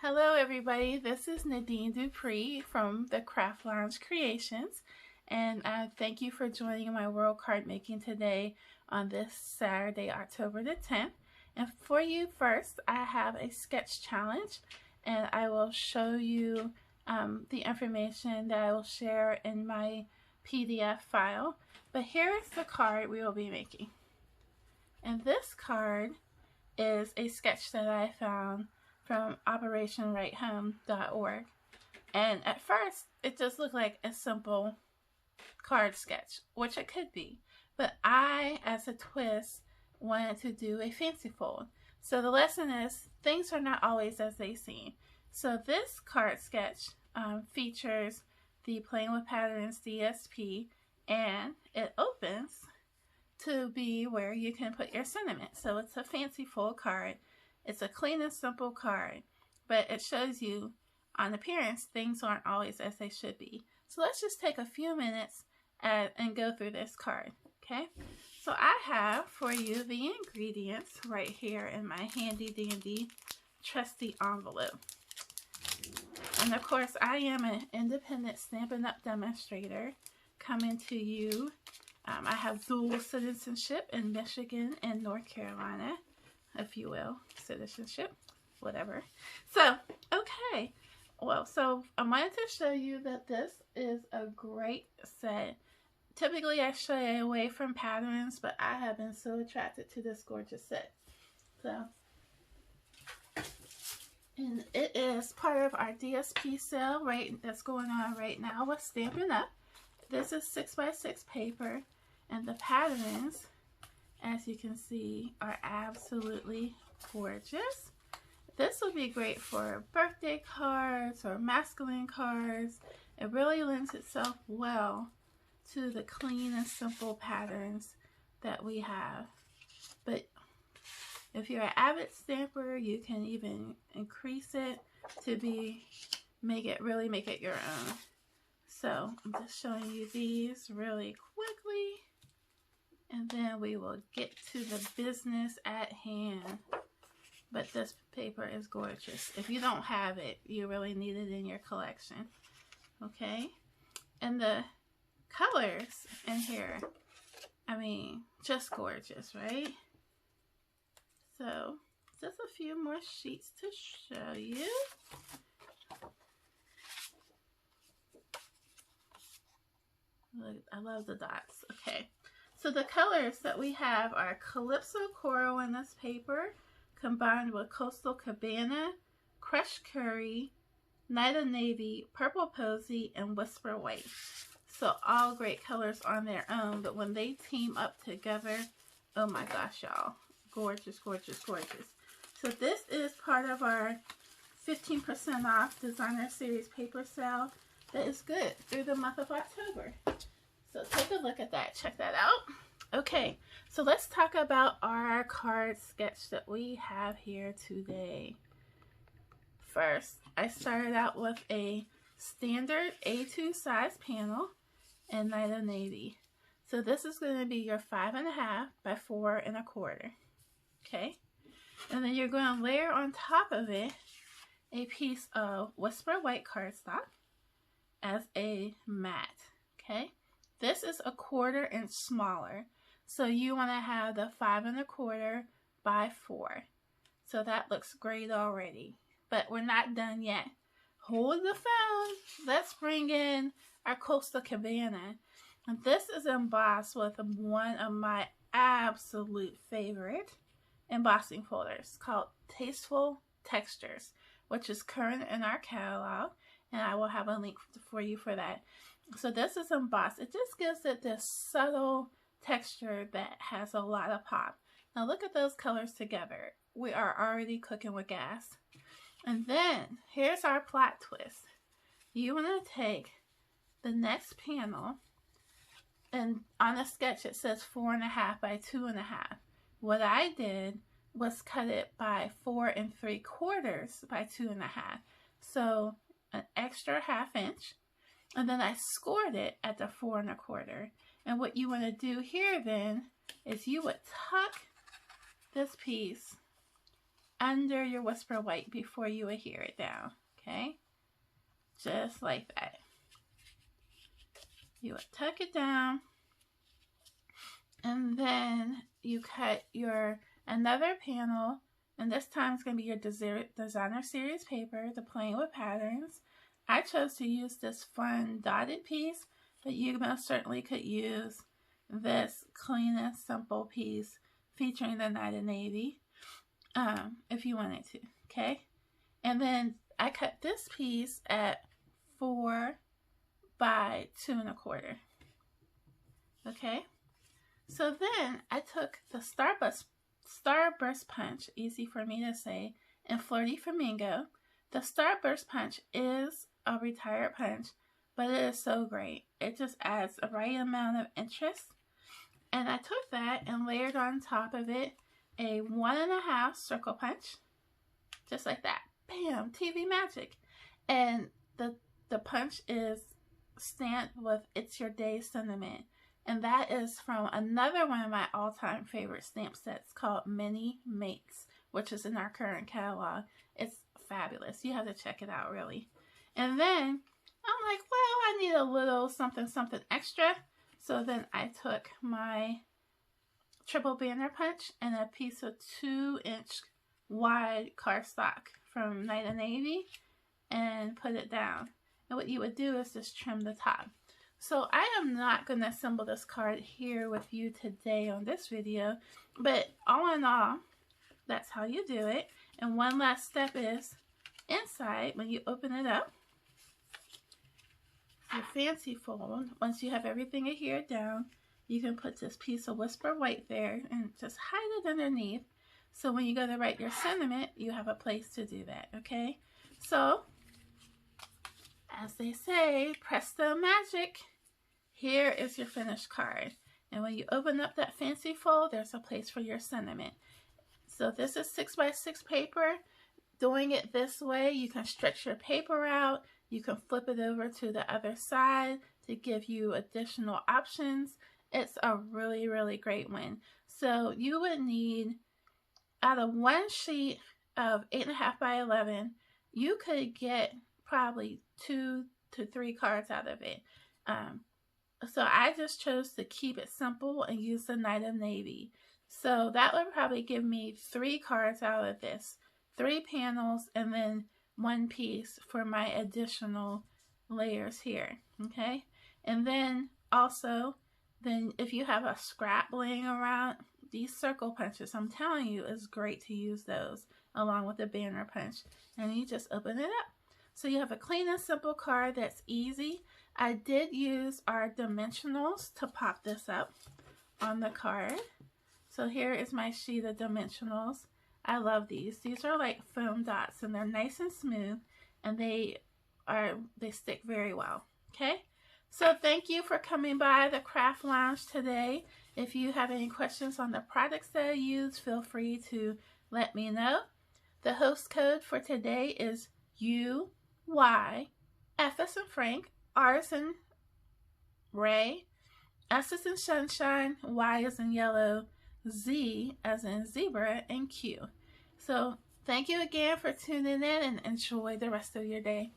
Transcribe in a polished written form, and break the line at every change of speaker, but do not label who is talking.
Hello everybody, this is Nadine Dupree from the Craft Lounge Creations, and thank you for joining my world card making today on this Saturday, October the 10th. And for you first, I have a sketch challenge, and I will show you the information that I will share in my PDF file. But here is the card we will be making. And this card is a sketch that I found from operationwritehome.org, and at first it just looked like a simple card sketch, which it could be, but I, as a twist, wanted to do a fancy fold. So the lesson is things are not always as they seem. So this card sketch features the Playing with Patterns DSP, and it opens to be where you can put your sentiment. So it's a fancy fold card. It's a clean and simple card, but it shows you on appearance things aren't always as they should be. So let's just take a few minutes and go through this card, okay? So I have for you the ingredients right here in my handy dandy trusty envelope. And of course I am an independent Stampin' Up! Demonstrator coming to you. I have dual citizenship in Michigan and North Carolina, if you will, citizenship, whatever. So, okay, well, so I wanted to show you that this is a great set. Typically I shy away from patterns, but I have been so attracted to this gorgeous set. So, and it is part of our DSP sale that's going on right now with Stampin' Up! This is 6x6 paper, and the patterns, as you can see, are absolutely gorgeous. This would be great for birthday cards or masculine cards. It really lends itself well to the clean and simple patterns that we have. But if you're an avid stamper, you can even increase it to really make it your own. So I'm just showing you these really quickly, and then we will get to the business at hand. But this paper is gorgeous. If you don't have it, you really need it in your collection. Okay? And the colors in here, I mean, just gorgeous, right? So, just a few more sheets to show you. Look, I love the dots. Okay. So the colors that we have are Calypso Coral in this paper, combined with Coastal Cabana, Crushed Curry, Night of Navy, Purple Posy, and Whisper White. So all great colors on their own, but when they team up together, oh my gosh, y'all. Gorgeous, gorgeous, gorgeous. So this is part of our 15% off designer series paper sale that is good through the month of October. So take a look at that. Check that out. Okay, so let's talk about our card sketch that we have here today. First, I started out with a standard A2 size panel in Night of Navy. So this is going to be your 5.5 by 4 1/4. Okay, and then you're going to layer on top of it a piece of Whisper White cardstock as a mat. Okay, this is 1/4 inch smaller, so you want to have the 5 1/4 by 4. So that looks great already, but we're not done yet. Hold the phone. Let's bring in our Coastal Cabana, and this is embossed with one of my absolute favorite embossing folders called Tasteful Textures, which is current in our catalog, and I will have a link for you for that. So this is embossed. It just gives it this subtle texture that has a lot of pop. Now look at those colors together. We are already cooking with gas. And then here's our plot twist. You want to take the next panel, and on the sketch it says 4.5 by 2.5. What I did was cut it by 4 3/4 by 2.5. So an extra 1/2 inch. And then I scored it at the 4 1/4. And what you want to do here then is you would tuck this piece under your whisper white before you adhere it down, okay? Just like that. You would tuck it down, and then you cut your another panel, and this time it's going to be your designer series paper, the plain with patterns. I chose to use this fun dotted piece, but you most certainly could use this clean and simple piece featuring the Night of Navy if you wanted to, okay? And then I cut this piece at 4 by 2 1/4. Okay, so then I took the Starburst punch, easy for me to say, and Flirty Flamingo. The Starburst punch is a retired punch, but it is so great. It just adds a right amount of interest. And I took that and layered on top of it a 1 1/2 circle punch, just like that. Bam, TV magic. And the punch is stamped with It's Your Day sentiment. And that is from another one of my all-time favorite stamp sets called Mini Makes, which is in our current catalog. It's fabulous. You have to check it out, really. And then I'm like, well, I need a little something extra. So then I took my triple banner punch and a piece of 2-inch wide cardstock from Night of Navy and put it down. And what you would do is just trim the top. So I am not going to assemble this card here with you today on this video, but all in all, that's how you do it. And one last step is inside, when you open it up, your fancy fold, once you have everything adhered down, you can put this piece of whisper white there and just hide it underneath. So when you go to write your sentiment, you have a place to do that, okay? So, as they say, presto magic. Here is your finished card. And when you open up that fancy fold, there's a place for your sentiment. So this is 6 by 6 paper. Doing it this way, you can stretch your paper out. You can flip it over to the other side to give you additional options. It's a really, really great one. So you would need, out of one sheet of 8.5 by 11, you could get probably 2 to 3 cards out of it. So I just chose to keep it simple and use the Night of Navy. So that would probably give me 3 cards out of this. 3 panels and then 1 piece for my additional layers here, okay? And then also, if you have a scrap laying around, these circle punches, I'm telling you, it's great to use those along with the banner punch. And you just open it up. So you have a clean and simple card that's easy. I did use our dimensionals to pop this up on the card. So here is my sheet of dimensionals. I love these. These are like foam dots and they're nice and smooth and they stick very well. Okay? So thank you for coming by the Craft Lounge today. If you have any questions on the products that I use, feel free to let me know. The host code for today is UY, F as in Frank, R as in Ray, S as in Sunshine, Y as in Yellow, Z as in Zebra, and Q. So thank you again for tuning in and enjoy the rest of your day.